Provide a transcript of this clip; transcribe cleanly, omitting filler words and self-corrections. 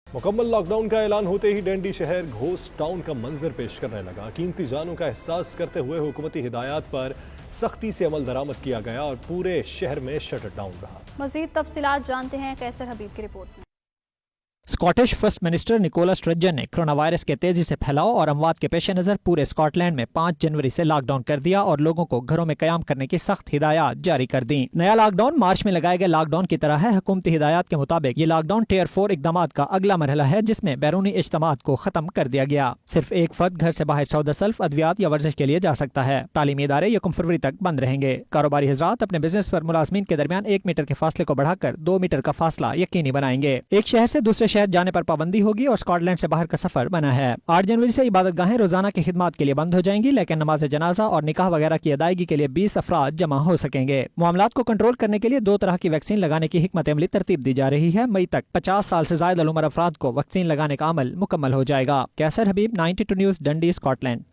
मुकम्मल लॉकडाउन का ऐलान होते ही डंडी शहर घोस्ट टाउन का मंजर पेश करने लगा। कीमती जानों का एहसास करते हुए हुकूमती हिदायत पर सख्ती से अमल दरामद किया गया और पूरे शहर में शटर डाउन रहा। मजीद तफसीलात जानते हैं कैसर हबीब की रिपोर्ट में। स्कॉटिश फर्स्ट मिनिस्टर निकोला स्ट्रेजर ने कोरोना वायरस के तेजी से फैलाव और अमवात के पेश नज़र पूरे स्कॉटलैंड में 5 जनवरी से लॉकडाउन कर दिया और लोगों को घरों में कयाम करने की सख्त हिदायत जारी कर दी। नया लॉकडाउन मार्च में लगाए गए लॉकडाउन की तरह है। हुकूमती हिदायत के मुताबिक ये लॉकडाउन टियर 4 इकदाम का अगला मरहला है, जिसमें बैरूनी इज्तिमात को खत्म कर दिया गया। सिर्फ एक फर्द घर से बाहर सौदा सल्फ, अद्वियात या वर्जिश के लिए जा सकता है। तालीमी इदारे 1 फरवरी तक बंद रहेंगे। कारोबारी हजरात अपने बिजनेस पर मुलाजमीन के दरमियान 1 मीटर के फासले को बढ़ाकर 2 मीटर का फासला यकीनी बनाएंगे। एक शहर से दूसरे शहर जाने पर पाबंदी होगी और स्कॉटलैंड से बाहर का सफर बना है। 8 जनवरी से इबादत गाहें रोजाना की खिदमत के लिए बंद हो जाएंगी, लेकिन नमाज जनाजा और निकाह वगैरह की अदायगी के लिए 20 अफराद जमा हो सकेंगे। मामलात को कंट्रोल करने के लिए 2 तरह की वैक्सीन लगाने की हिकमत अमली तरतीब दी जा रही है। मई तक 50 साल से ज्यादा उम्र अफराद को वैक्सीन लगाने का अमल मुकम्मल हो जाएगा। कैसर हबीब, 92 न्यूज़, डंडी, स्कॉटलैंड।